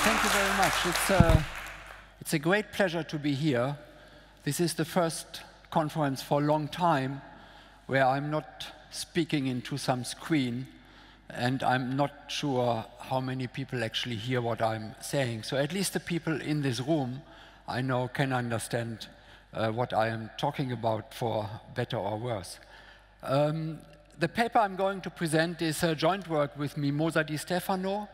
Thank you very much. It's a great pleasure to be here. This is the first conference for a long time where I'm not speaking into some screen, and I'm not sure how many people actually hear what I'm saying. So at least the people in this room, I know, can understand what I am talking about, for better or worse. The paper I'm going to present is a joint work with Mimosa Di Stefano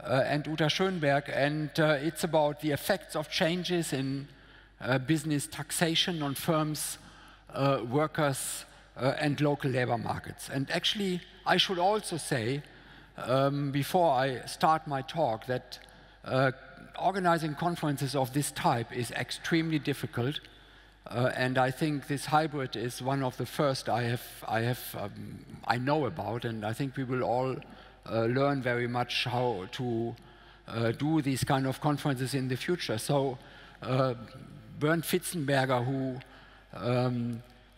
and Uta Schönberg, and it's about the effects of changes in business taxation on firms, workers, and local labor markets. And actually, I should also say, before I start my talk, that organizing conferences of this type is extremely difficult. And I think this hybrid is one of the first I know about, and I think we will all learn very much how to do these kind of conferences in the future. So Bernd Fitzenberger, who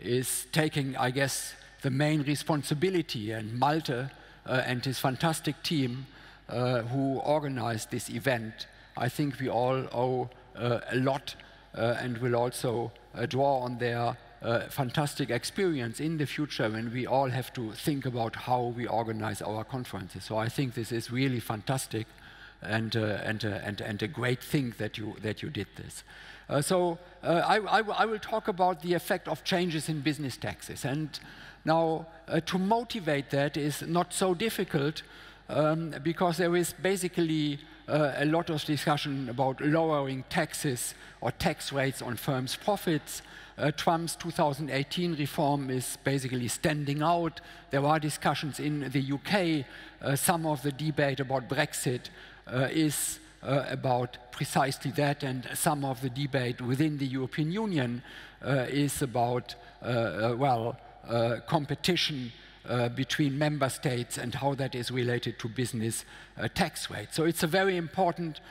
is taking, I guess, the main responsibility, and Malte and his fantastic team who organized this event, I think we all owe a lot and will also draw on their fantastic experience in the future when we all have to think about how we organize our conferences. So I think this is really fantastic and a great thing that you did this. I will talk about the effect of changes in business taxes. And now to motivate that is not so difficult because there is basically a lot of discussion about lowering taxes or tax rates on firms' profits. Trump's 2018 reform is basically standing out. There are discussions in the UK. Some of the debate about Brexit is about precisely that, and some of the debate within the European Union is about, competition between member states and how that is related to business tax rates. So it's a very important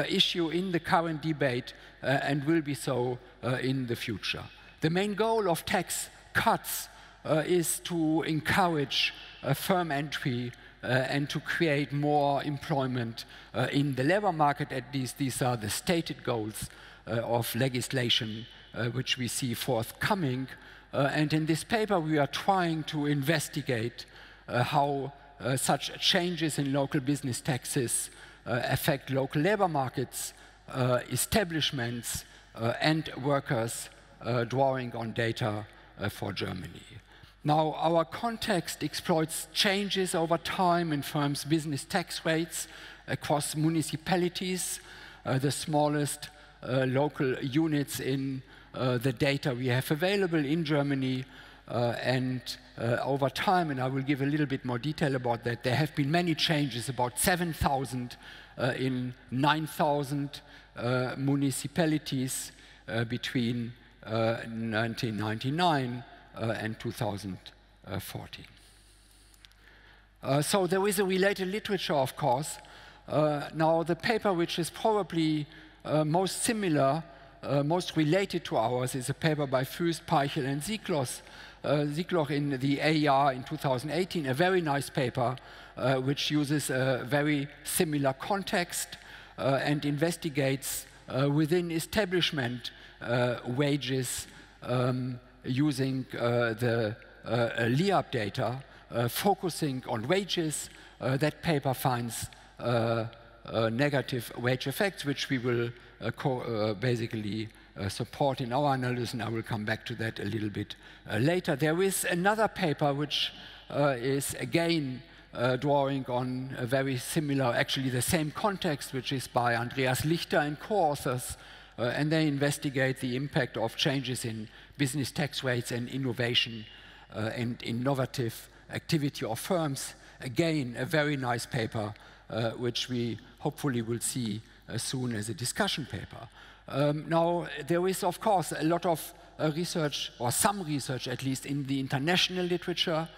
issue in the current debate and will be so in the future. The main goal of tax cuts is to encourage firm entry and to create more employment in the labor market. At least these are the stated goals of legislation which we see forthcoming. And in this paper, we are trying to investigate how such changes in local business taxes affect local labor markets, establishments, and workers, drawing on data for Germany. Now, our context exploits changes over time in firms' business tax rates across municipalities, the smallest local units in the data we have available in Germany, and over time, and I will give a little bit more detail about that, there have been many changes, about 7,000 in 9,000 municipalities between 1999 and 2014. So there is a related literature, of course. Now, the paper which is probably most similar, most related to ours, is a paper by Fürst, Peichel, and Ziegler in the AER in 2018, a very nice paper which uses a very similar context and investigates within establishment wages using the LIAB data, focusing on wages. That paper finds negative wage effects, which we will basically support in our analysis, and I will come back to that a little bit later. There is another paper which is again drawing on a very similar, actually the same context, which is by Andreas Lichter and co-authors, and they investigate the impact of changes in business tax rates and innovation and innovative activity of firms. Again, a very nice paper, which we hopefully will see soon as a discussion paper. Now, there is, of course, a lot of research, or some research at least, in the international literature.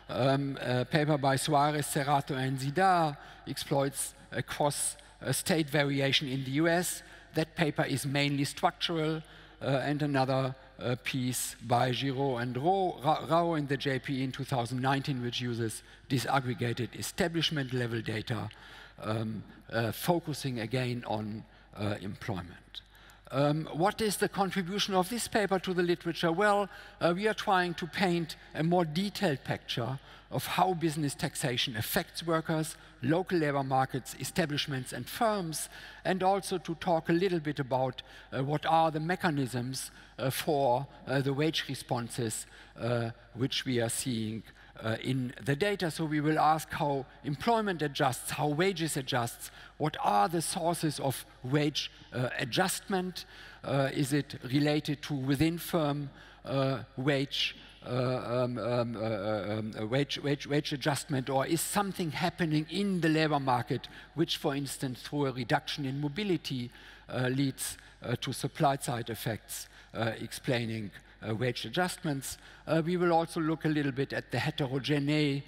A paper by Suarez, Serrato, and Zidar exploits cross-state variation in the US. That paper is mainly structural, and another piece by Giraud and Rao in the JP in 2019, which uses disaggregated establishment-level data focusing again on employment. What is the contribution of this paper to the literature? Well, we are trying to paint a more detailed picture of how business taxation affects workers, local labor markets, establishments and firms, and also to talk a little bit about what are the mechanisms for the wage responses which we are seeing in the data. So we will ask how employment adjusts, how wages adjusts, what are the sources of wage adjustment, is it related to within firm wage adjustment, or is something happening in the labor market which, for instance, through a reduction in mobility leads to supply side effects explaining wage adjustments. We will also look a little bit at the heterogeneous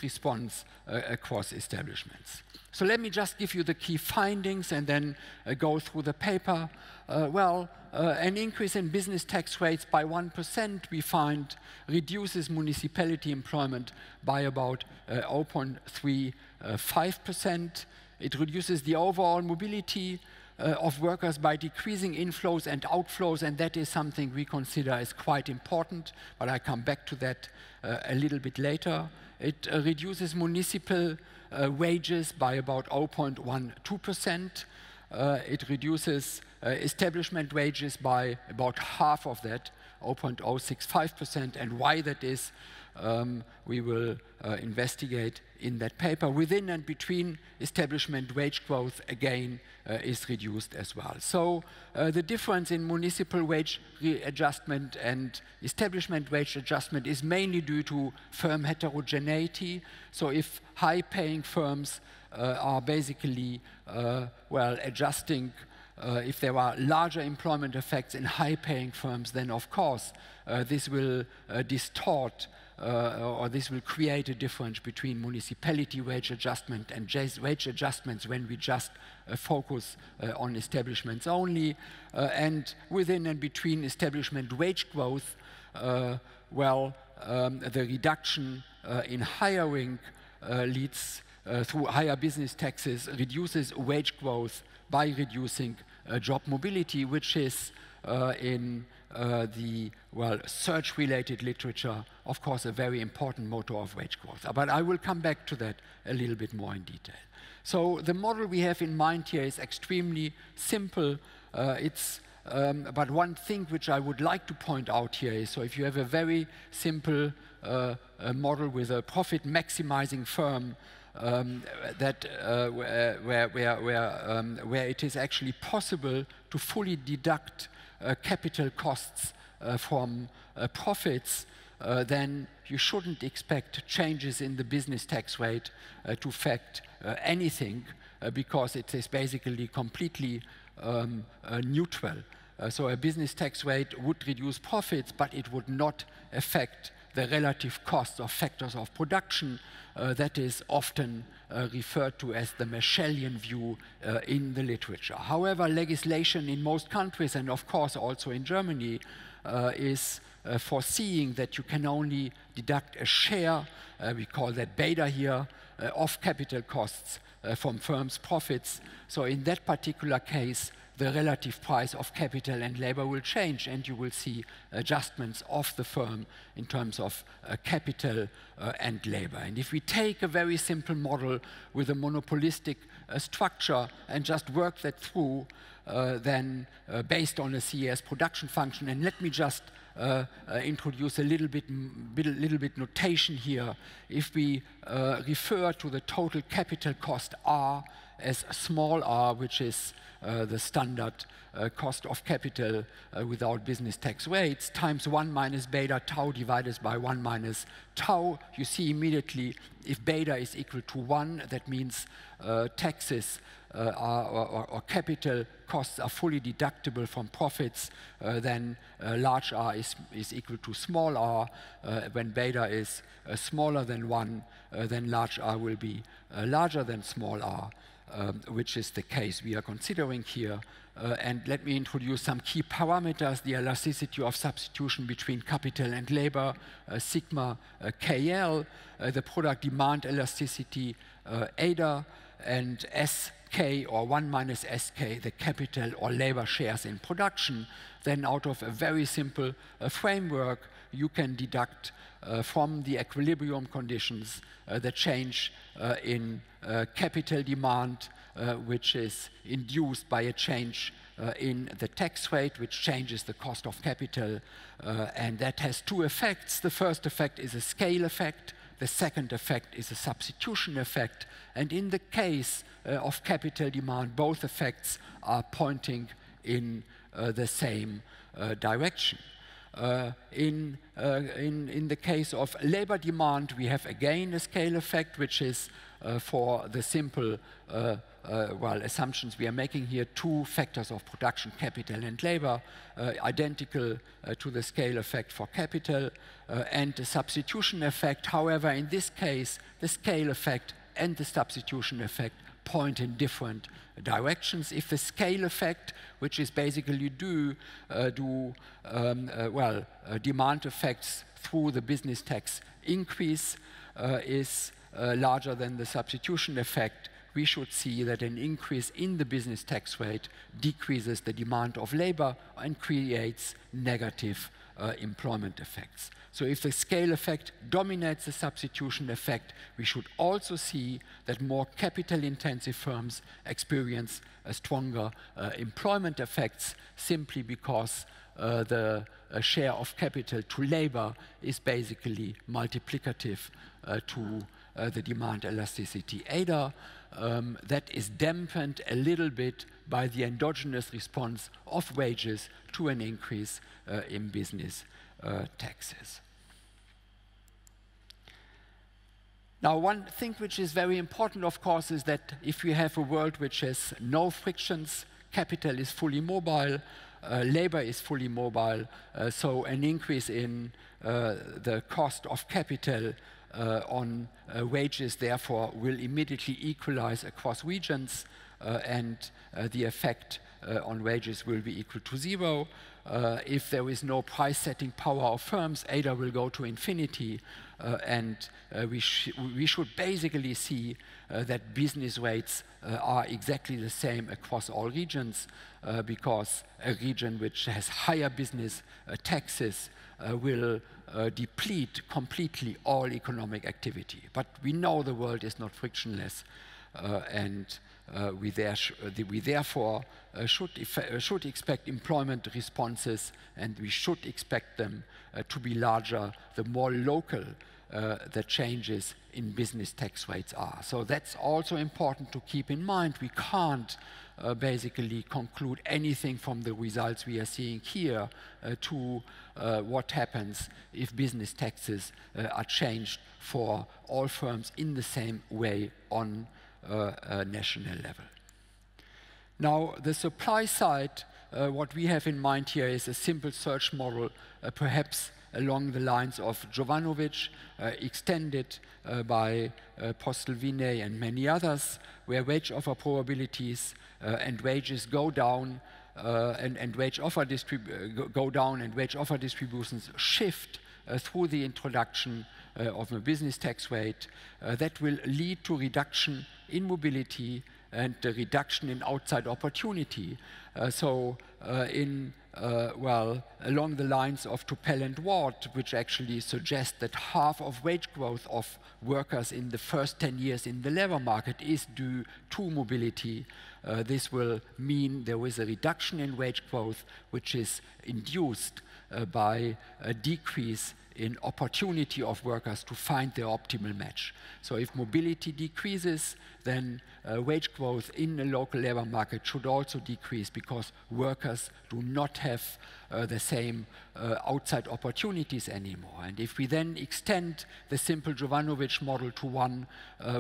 response across establishments. So let me just give you the key findings and then go through the paper. An increase in business tax rates by 1% we find reduces municipality employment by about 0.35%. It reduces the overall mobility of workers by decreasing inflows and outflows, and that is something we consider as quite important, but I come back to that a little bit later. It reduces municipal wages by about 0.12%. It reduces establishment wages by about half of that, 0.065%, and why that is, we will investigate in that paper. Within and between establishment wage growth, again, is reduced as well. So the difference in municipal wage adjustment and establishment wage adjustment is mainly due to firm heterogeneity. So if high-paying firms are basically, adjusting, if there are larger employment effects in high-paying firms, then of course this will distort or this will create a difference between municipality wage adjustment and wage adjustments when we just focus on establishments only. And within and between establishment wage growth, the reduction in hiring leads through higher business taxes, reduces wage growth by reducing job mobility, which is in the search-related literature, of course, a very important motor of wage growth. But I will come back to that a little bit more in detail. So the model we have in mind here is extremely simple. But one thing which I would like to point out here is, so if you have a very simple model with a profit-maximizing firm, where it is actually possible to fully deduct capital costs from profits, then you shouldn't expect changes in the business tax rate to affect anything, because it is basically completely neutral. So a business tax rate would reduce profits, but it would not affect the relative costs of factors of production that is often referred to as the Marshallian view in the literature. However, legislation in most countries, and of course also in Germany, is foreseeing that you can only deduct a share, we call that beta here, of capital costs from firms' profits. So in that particular case, the relative price of capital and labor will change, and you will see adjustments of the firm in terms of capital and labor. And if we take a very simple model with a monopolistic structure and just work that through, then based on a CES production function, and let me just introduce a little bit notation here. If we refer to the total capital cost R as small r, which is the standard cost of capital without business tax rates, times 1 minus beta tau divided by 1 minus tau, you see immediately if beta is equal to 1, that means taxes or capital costs are fully deductible from profits, then large R is equal to small r. When beta is smaller than 1, then large R will be larger than small r, which is the case we are considering here. And let me introduce some key parameters: the elasticity of substitution between capital and labor, sigma KL, the product demand elasticity, ADA, and SK, or 1 minus SK, the capital or labor shares in production. Then out of a very simple framework, you can deduct from the equilibrium conditions the change in capital demand, which is induced by a change in the tax rate, which changes the cost of capital. And that has two effects. The first effect is a scale effect. The second effect is a substitution effect. And in the case of capital demand, both effects are pointing in the same direction. In the case of labor demand, we have again a scale effect, which is for the simple assumptions we are making here, 2 factors of production, capital and labor, identical to the scale effect for capital, and the substitution effect. However, in this case, the scale effect and the substitution effect point in different directions. If the scale effect, which is basically due to demand effects through the business tax increase, is larger than the substitution effect, we should see that an increase in the business tax rate decreases the demand of labor and creates negative employment effects. So if the scale effect dominates the substitution effect, we should also see that more capital-intensive firms experience stronger employment effects, simply because the share of capital to labor is basically multiplicative to the demand elasticity ADA. That is dampened a little bit by the endogenous response of wages to an increase in business taxes. Now, one thing which is very important, of course, is that if we have a world which has no frictions, capital is fully mobile, labor is fully mobile, so an increase in the cost of capital on wages, therefore, will immediately equalize across regions, and the effect on wages will be equal to 0. If there is no price-setting power of firms, ADA will go to infinity, and we should basically see that business rates are exactly the same across all regions, because a region which has higher business taxes will deplete completely all economic activity. But we know the world is not frictionless, and we therefore should expect employment responses, and we should expect them to be larger the more local the changes in business tax rates are. So that's also important to keep in mind. We can't basically conclude anything from the results we are seeing here to what happens if business taxes are changed for all firms in the same way on a national level. Now, the supply side, what we have in mind here is a simple search model, perhaps along the lines of Jovanovic, extended by Postel-Vinay and many others, where wage offer probabilities and wages go down, and wage offer go down, and wage offer distributions shift through the introduction of a business tax rate. That will lead to reduction in mobility and the reduction in outside opportunity. Along the lines of Tupel and Ward, which actually suggest that half of wage growth of workers in the first 10 years in the labor market is due to mobility. This will mean there is a reduction in wage growth, which is induced by a decrease in opportunity of workers to find their optimal match. So if mobility decreases, then wage growth in the local labor market should also decrease, because workers do not have the same outside opportunities anymore. And if we then extend the simple Jovanovic model to one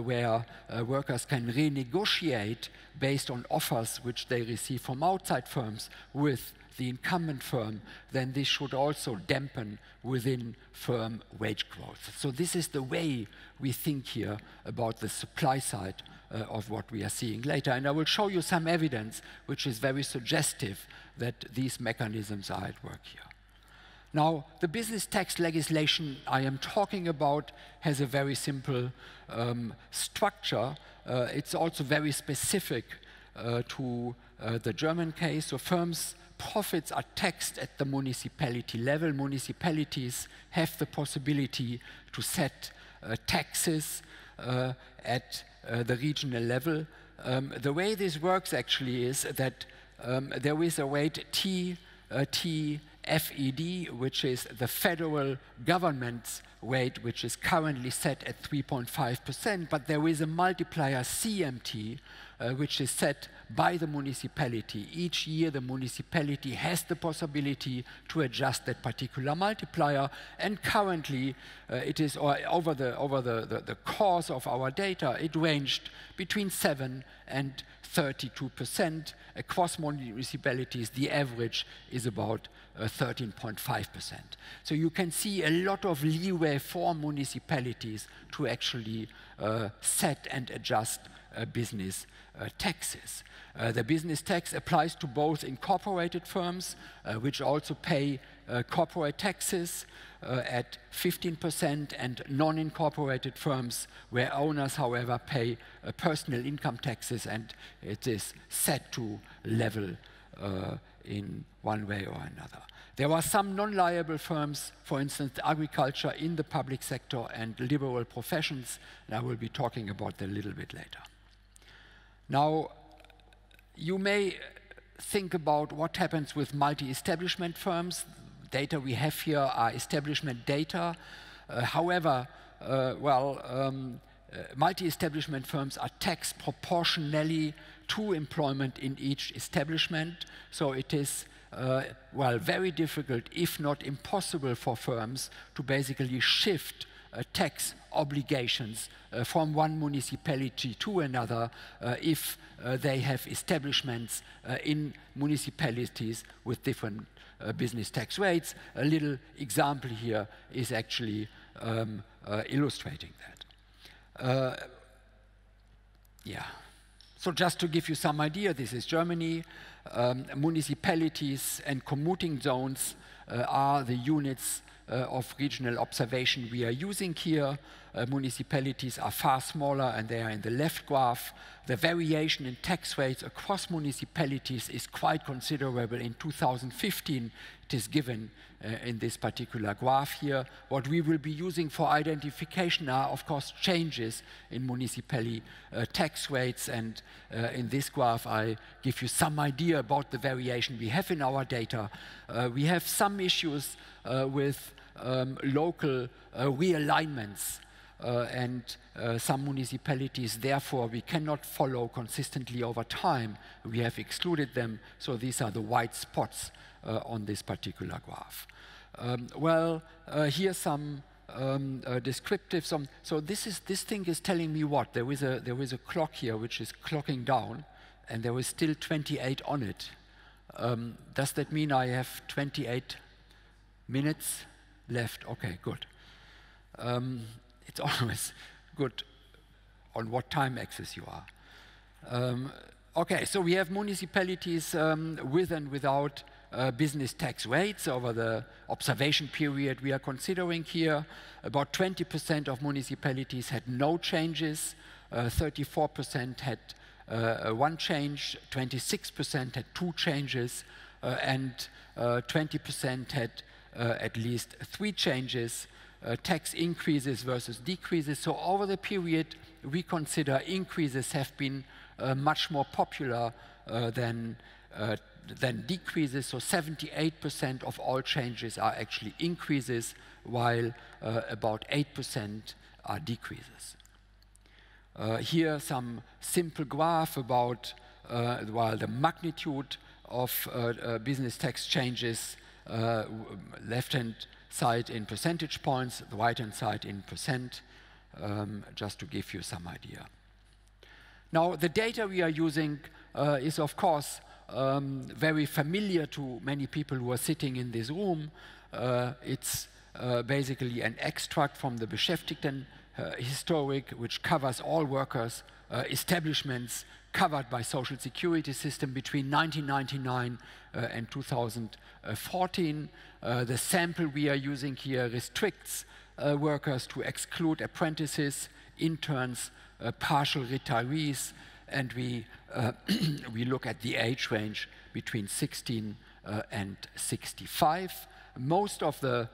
where workers can renegotiate based on offers which they receive from outside firms with the incumbent firm, then this should also dampen within firm wage growth. So this is the way we think here about the supply side of what we are seeing later. And I will show you some evidence which is very suggestive that these mechanisms are at work here. Now, the business tax legislation I am talking about has a very simple structure. It's also very specific to the German case. So firms' profits are taxed at the municipality level. Municipalities have the possibility to set taxes at the regional level. The way this works actually is that there is a rate TFED, which is the federal government's rate, which is currently set at 3.5%, but there is a multiplier CMT, which is set by the municipality. Each year the municipality has the possibility to adjust that particular multiplier, and currently it is, or over the course of our data, it ranged between 7 and 32%. Across municipalities, the average is about 13.5%. So you can see a lot of leeway for municipalities to actually set and adjust business taxes. The business tax applies to both incorporated firms, which also pay corporate taxes at 15%, and non-incorporated firms where owners, however, pay personal income taxes, and it is set to level in one way or another. There are some non-liable firms, for instance, agriculture in the public sector and liberal professions, and I will be talking about that a little bit later. Now, you may think about what happens with multi-establishment firms. Data we have here are establishment data. However, multi-establishment firms are taxed proportionally to employment in each establishment. So it is, very difficult, if not impossible, for firms to basically shift tax obligations from one municipality to another if they have establishments in municipalities with different business tax rates. A little example here is actually illustrating that. So just to give you some idea, this is Germany. Municipalities and commuting zones are the units of regional observation we are using here. Municipalities are far smaller, and they are in the left graph. The variation in tax rates across municipalities is quite considerable. In 2015, it is given in this particular graph here. What we will be using for identification are, of course, changes in municipality tax rates, and in this graph I give you some idea about the variation we have in our data. We have some issues with local realignments, and some municipalities, therefore, we cannot follow consistently over time. We have excluded them, so these are the white spots on this particular graph. Here's some descriptives. So this thing is telling me what? There is a clock here which is clocking down, and there is still 28 on it. Does that mean I have 28 minutes left? Okay, good. It's always good on what time axis you are. Okay, so we have municipalities with and without business tax rates over the observation period we are considering here. About 20% of municipalities had no changes, 34% had one change, 26% had two changes, and 20% had at least 3 changes. Tax increases versus decreases. So over the period, we consider increases have been much more popular than decreases. So 78% of all changes are actually increases, while about 8% are decreases. Here some simple graph about the magnitude of business tax changes, left-hand side in percentage points, the right-hand side in percent, just to give you some idea. Now, the data we are using is, of course, very familiar to many people who are sitting in this room. It's basically an extract from the Beschäftigten Historic, which covers all workers, establishments covered by social security system between 1999 and 2014. The sample we are using here restricts workers to exclude apprentices, interns, partial retirees, and we look at the age range between 16 and 65. Most of the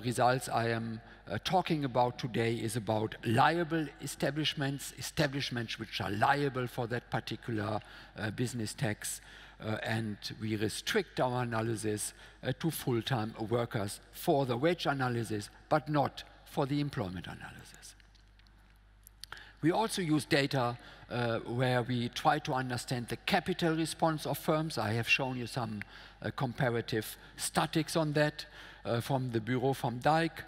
results I am talking about today is about liable establishments, establishments which are liable for that particular business tax, and we restrict our analysis to full-time workers for the wage analysis, but not for the employment analysis. We also use data where we try to understand the capital response of firms. I have shown you some comparative statistics on that from the Bureau van Dijk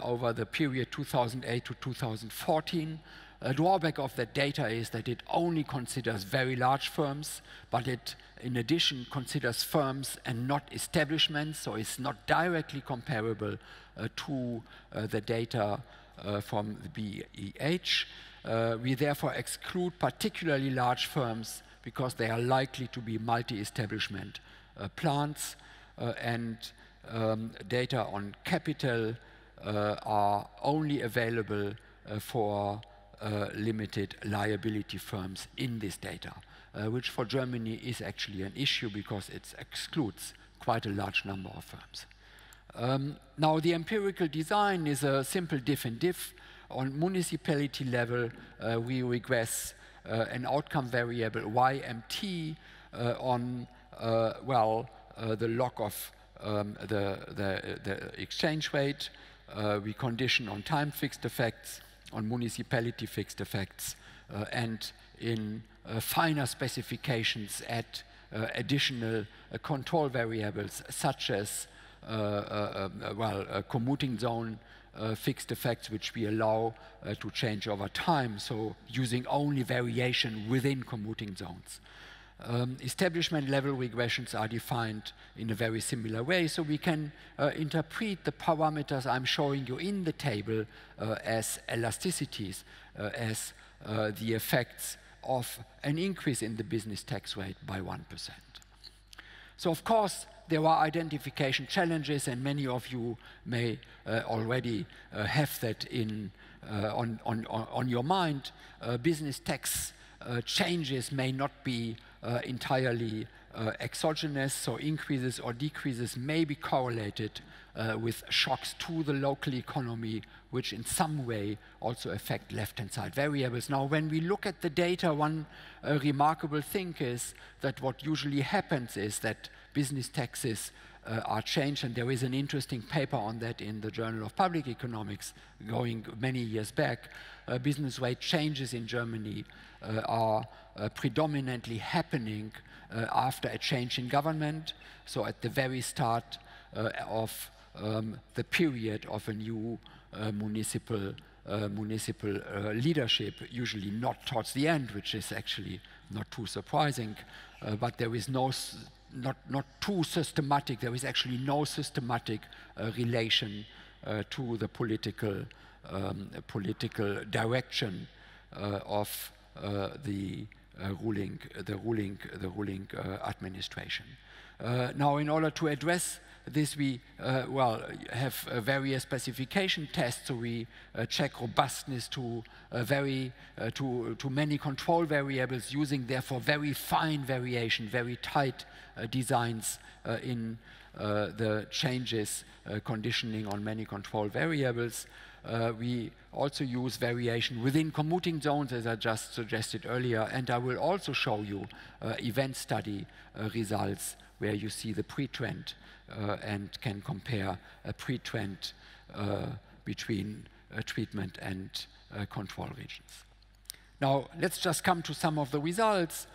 over the period 2008 to 2014. A drawback of that data is that it only considers very large firms, but it, in addition, considers firms and not establishments, so it's not directly comparable to the data from the BEH. We therefore exclude particularly large firms because they are likely to be multi-establishment plants, and data on capital are only available for limited liability firms in this data, which for Germany is actually an issue because it excludes quite a large number of firms. Now, the empirical design is a simple diff and diff. On municipality level, we regress an outcome variable YMT on the log of the exchange rate. We condition on time fixed effects, on municipality fixed effects, and in finer specifications add additional control variables such as commuting zone fixed effects, which we allow to change over time, so using only variation within commuting zones. Establishment level regressions are defined in a very similar way, so we can interpret the parameters I'm showing you in the table as elasticities, as the effects of an increase in the business tax rate by 1%. So of course, there are identification challenges, and many of you may already have that on your mind. Business tax changes may not be entirely exogenous, so increases or decreases may be correlated with shocks to the local economy, which in some way also affect left-hand side variables. Now, when we look at the data, one remarkable thing is that what usually happens is that business taxes are changed, and there is an interesting paper on that in the Journal of Public Economics going many years back. Business rate changes in Germany are predominantly happening after a change in government, so at the very start of the period of a new municipal leadership, usually not towards the end, which is actually not too surprising, but there is not too systematic, there is actually no systematic relation to the political direction of the ruling administration. Now, in order to address this, we have various specification tests. So we check robustness to many control variables, using therefore very fine variation, very tight designs in the changes conditioning on many control variables. We also use variation within commuting zones, as I just suggested earlier, and I will also show you event study results where you see the pre-trend and can compare a pre-trend between treatment and control regions. Now, let's just come to some of the results.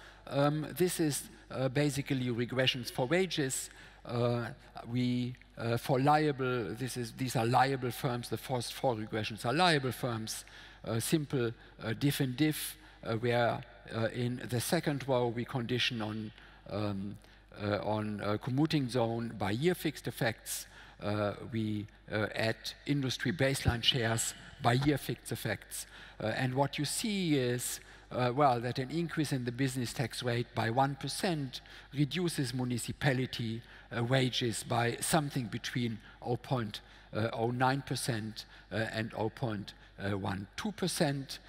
This is basically regressions for wages. For liable, these are liable firms. The first 4 regressions are liable firms. Simple diff and diff, where in the second row we condition on commuting zone by year fixed effects. We add industry baseline shares by year fixed effects. And what you see is, well, that an increase in the business tax rate by 1% reduces municipality wages by something between 0.09% and 0.12%.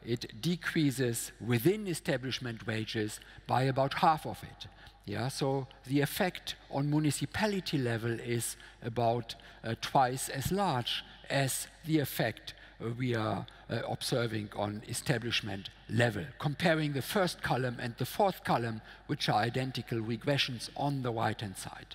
It decreases within establishment wages by about half of it. Yeah, so the effect on municipality level is about twice as large as the effect we are observing on establishment level. Comparing the first column and the fourth column, which are identical regressions on the right-hand side.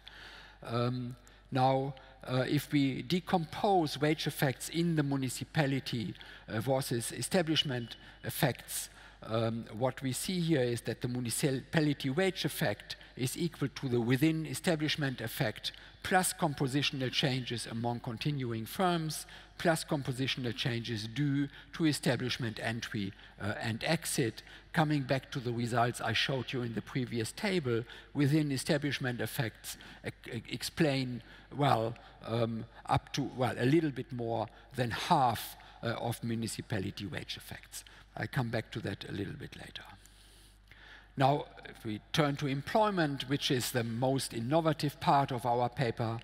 Now, if we decompose wage effects in the municipality versus establishment effects, what we see here is that the municipality wage effect is equal to the within establishment effect plus compositional changes among continuing firms plus compositional changes due to establishment entry and exit. Coming back to the results I showed you in the previous table, within establishment effects explain, well, up to, well, a little bit more than half of municipality wage effects. I'll come back to that a little bit later. Now, if we turn to employment, which is the most innovative part of our paper,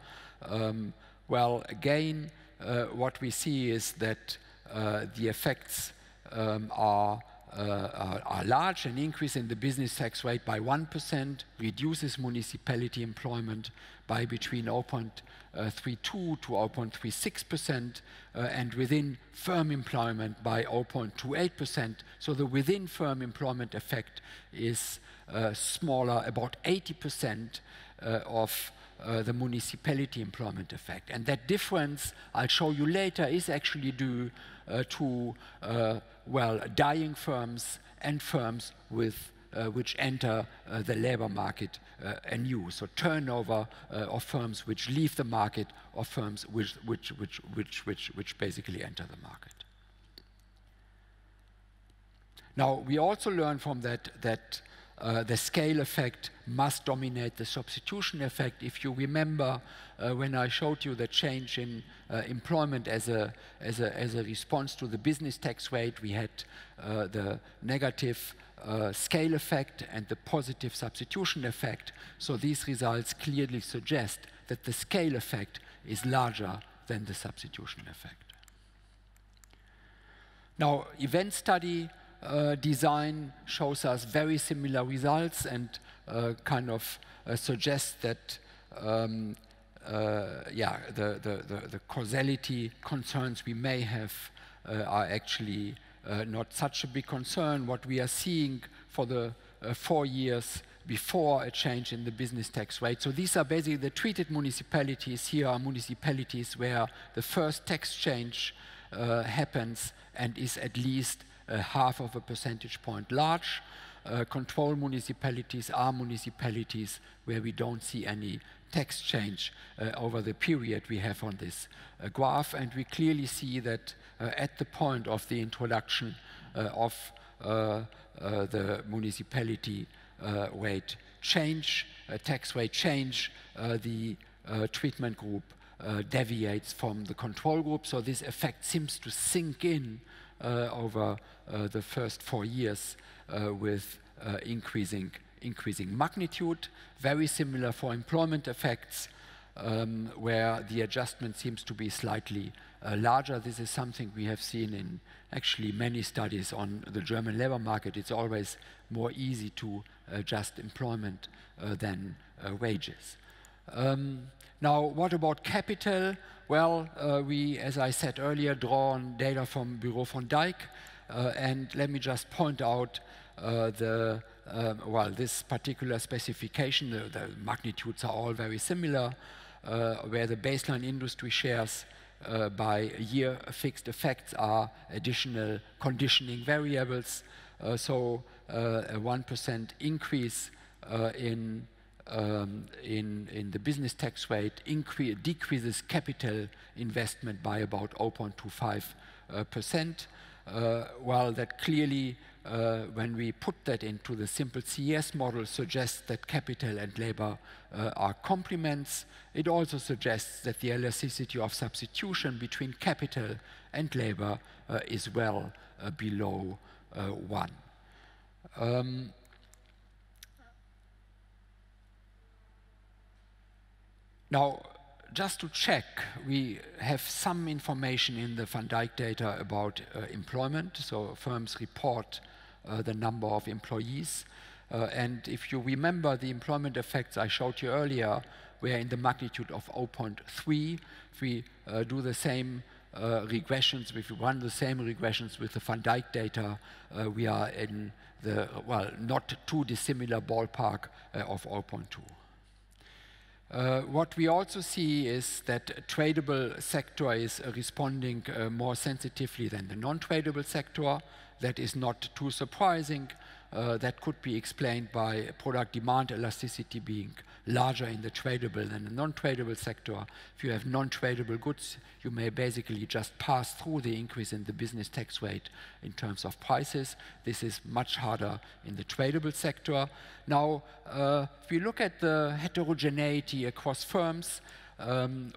well, again, what we see is that the effects are large. An increase in the business tax rate by 1% reduces municipality employment by between 0.32 to 0.36%, and within firm employment by 0.28%. So the within firm employment effect is smaller, about 80% of the municipality employment effect. And that difference, I'll show you later, is actually due to, well, dying firms and firms with which enter the labor market anew. So turnover of firms which leave the market, or firms which basically enter the market. Now, we also learn from that the scale effect must dominate the substitution effect. If you remember, when I showed you the change in employment as a response to the business tax rate, we had the negative scale effect and the positive substitution effect. So these results clearly suggest that the scale effect is larger than the substitution effect. Now, event study design shows us very similar results and kind of suggests that yeah, the causality concerns we may have are actually not such a big concern. What we are seeing for the 4 years before a change in the business tax rate. So these are basically the treated municipalities. Here are municipalities where the first tax change happens and is at least half of a percentage point large. Control municipalities are municipalities where we don't see any tax change over the period we have on this graph. And we clearly see that at the point of the introduction of the municipality rate change, tax rate change, the treatment group deviates from the control group. So this effect seems to sink in over the first 4 years with increasing magnitude. Very similar for employment effects, where the adjustment seems to be slightly larger. This is something we have seen in actually many studies on the German labor market. It's always more easy to adjust employment than wages. Now, what about capital? Well, we, as I said earlier, draw on data from Bureau von Dijk, and let me just point out well, this particular specification, the magnitudes are all very similar, where the baseline industry shares by year fixed effects are additional conditioning variables. So a 1% increase in the business tax rate decreases capital investment by about 0.25%. While that clearly, when we put that into the simple CES model, suggests that capital and labor are complements, it also suggests that the elasticity of substitution between capital and labor is well below 1. Now, just to check, we have some information in the Van Dyck data about employment. So firms report the number of employees. And if you remember, the employment effects I showed you earlier were in the magnitude of 0.3. If we do the same regressions, if we run the same regressions with the Van Dyck data, we are in the, well, not too dissimilar ballpark of 0.2. What we also see is that tradable sector is responding more sensitively than the non-tradable sector. That is not too surprising. That could be explained by product demand elasticity being larger in the tradable than the non-tradable sector. If you have non-tradable goods, you may basically just pass through the increase in the business tax rate in terms of prices. This is much harder in the tradable sector. Now, if we look at the heterogeneity across firms,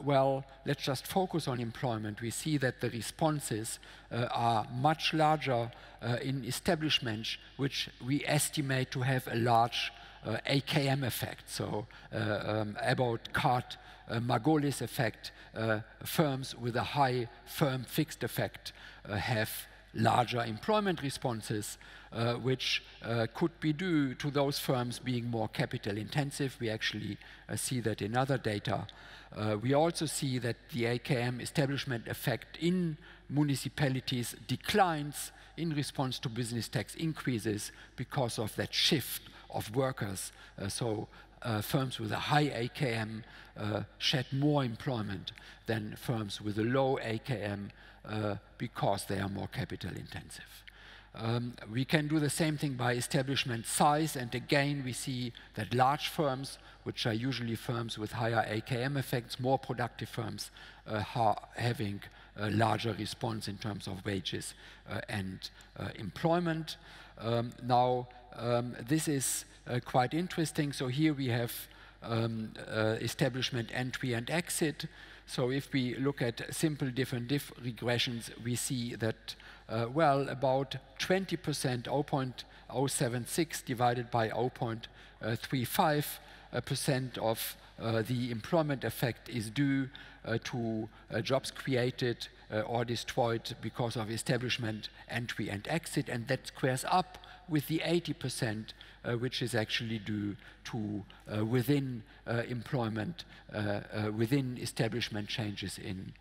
well, let's just focus on employment. We see that the responses are much larger in establishments, which we estimate to have a large AKM effect. So Abbott-Cart Margolis effect, firms with a high firm fixed effect have larger employment responses, which could be due to those firms being more capital intensive. We actually see that in other data. We also see that the AKM establishment effect in municipalities declines in response to business tax increases because of that shift of workers. Firms with a high AKM shed more employment than firms with a low AKM because they are more capital intensive. We can do the same thing by establishment size, and again we see that large firms, which are usually firms with higher AKM effects, more productive firms, are having a larger response in terms of wages and employment. This is quite interesting. So here we have establishment entry and exit. So if we look at simple different regressions, we see that, well, about 20%, 0.076 divided by 0.35% of the employment effect is due to jobs created or destroyed because of establishment entry and exit, and that squares up with the 80%, which is actually due to within employment, within establishment changes in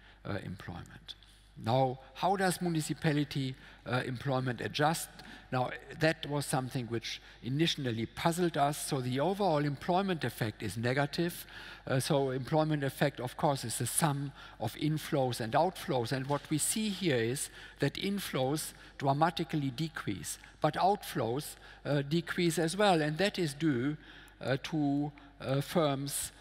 employment. Now, how does municipality employment adjust? Now, that was something which initially puzzled us. So the overall employment effect is negative. So employment effect, of course, is the sum of inflows and outflows. And what we see here is that inflows dramatically decrease, but outflows decrease as well. And that is due to firms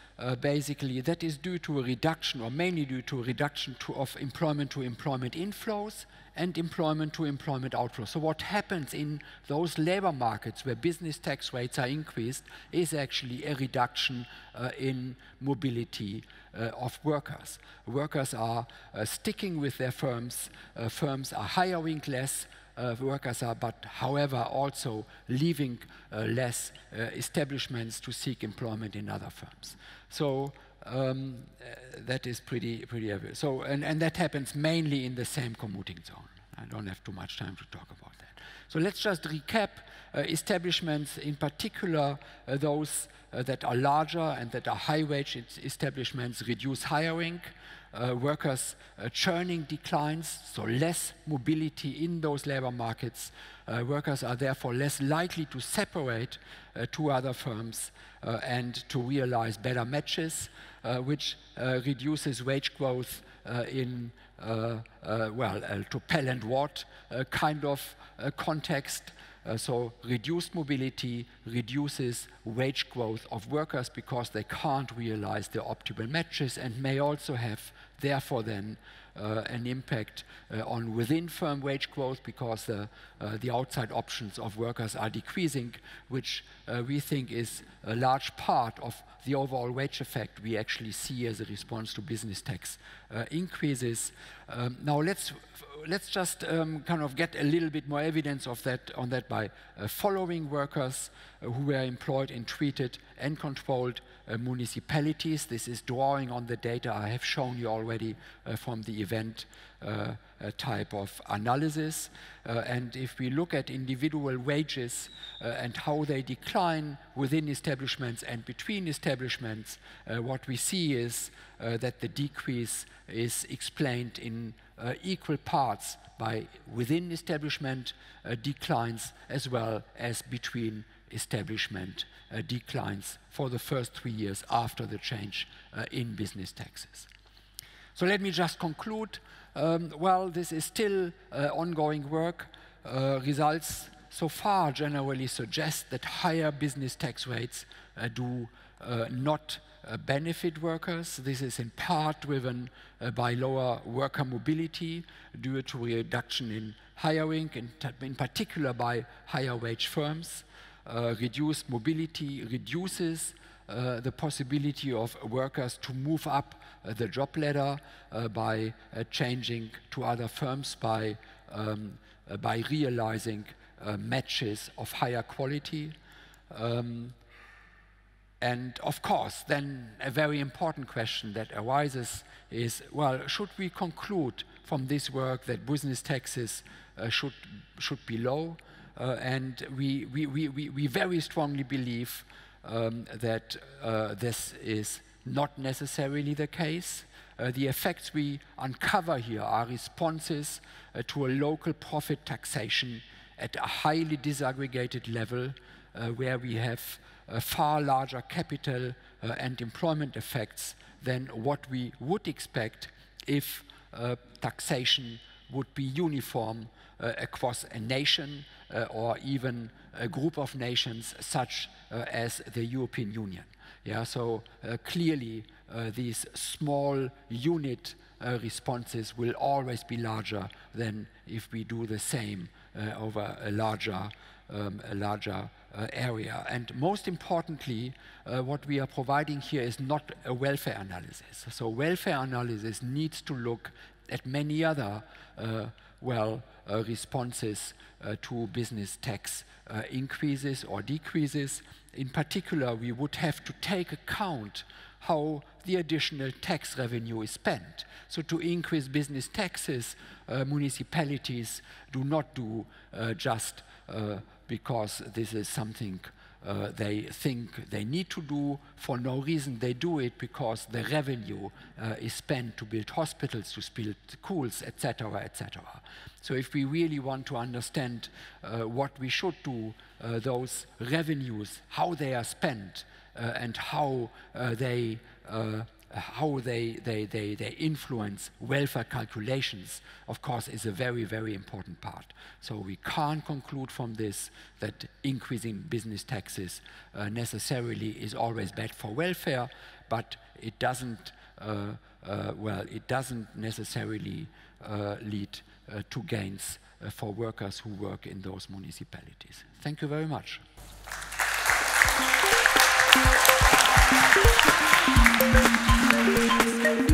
basically, that is due to a reduction, or mainly due to a reduction of employment to employment inflows and employment to employment outflows. So what happens in those labor markets where business tax rates are increased is actually a reduction in mobility of workers. Workers are sticking with their firms. Firms are hiring less. Workers are, but however, also leaving less establishments to seek employment in other firms. So that is pretty obvious. So, and that happens mainly in the same commuting zone. I don't have too much time to talk about that. So let's just recap establishments, in particular those that are larger and that are high-wage establishments, reduce hiring. Workers' churning declines, so less mobility in those labor markets. Workers are therefore less likely to separate to other firms and to realize better matches, which reduces wage growth in, to Pell and Watt kind of context. So reduced mobility reduces wage growth of workers because they can't realize their optimal matches, and may also have, therefore, then an impact on within-firm wage growth because the outside options of workers are decreasing, which we think is a large part of the overall wage effect we actually see as a response to business tax increases. Now let's just kind of get a little bit more evidence of that by following workers who were employed in treated and controlled municipalities. This is drawing on the data I have shown you already from the event type of analysis. And if we look at individual wages and how they decline within establishments and between establishments, what we see is that the decrease is explained in equal parts by within establishment declines as well as between establishment declines for the first 3 years after the change in business taxes. So let me just conclude. Well, this is still ongoing work. Results so far generally suggest that higher business tax rates do not benefit workers. This is in part driven by lower worker mobility due to a reduction in hiring, in particular by higher wage firms. Reduced mobility reduces the possibility of workers to move up the job ladder by changing to other firms, by realizing matches of higher quality. And of course, then a very important question that arises is, well, should we conclude from this work that business taxes should be low? And we very strongly believe that this is not necessarily the case. The effects we uncover here are responses to a local profit taxation at a highly disaggregated level where we have far larger capital and employment effects than what we would expect if taxation would be uniform across a nation or even a group of nations such as the European Union. Yeah, so clearly these small unit responses will always be larger than if we do the same over a larger area. And most importantly, what we are providing here is not a welfare analysis. So welfare analysis needs to look at many other responses to business tax increases or decreases. In particular, we would have to take account how the additional tax revenue is spent. So to increase business taxes, municipalities do not do just because this is something they think they need to do for no reason. They do it because the revenue is spent to build hospitals, to build schools, etc., etc. So if we really want to understand what we should do, those revenues, how they are spent, and how they influence welfare calculations, of course, is a very, very important part. So we can't conclude from this that increasing business taxes necessarily is always bad for welfare, but it doesn't, it doesn't necessarily lead to gains for workers who work in those municipalities. Thank you very much. Thank you.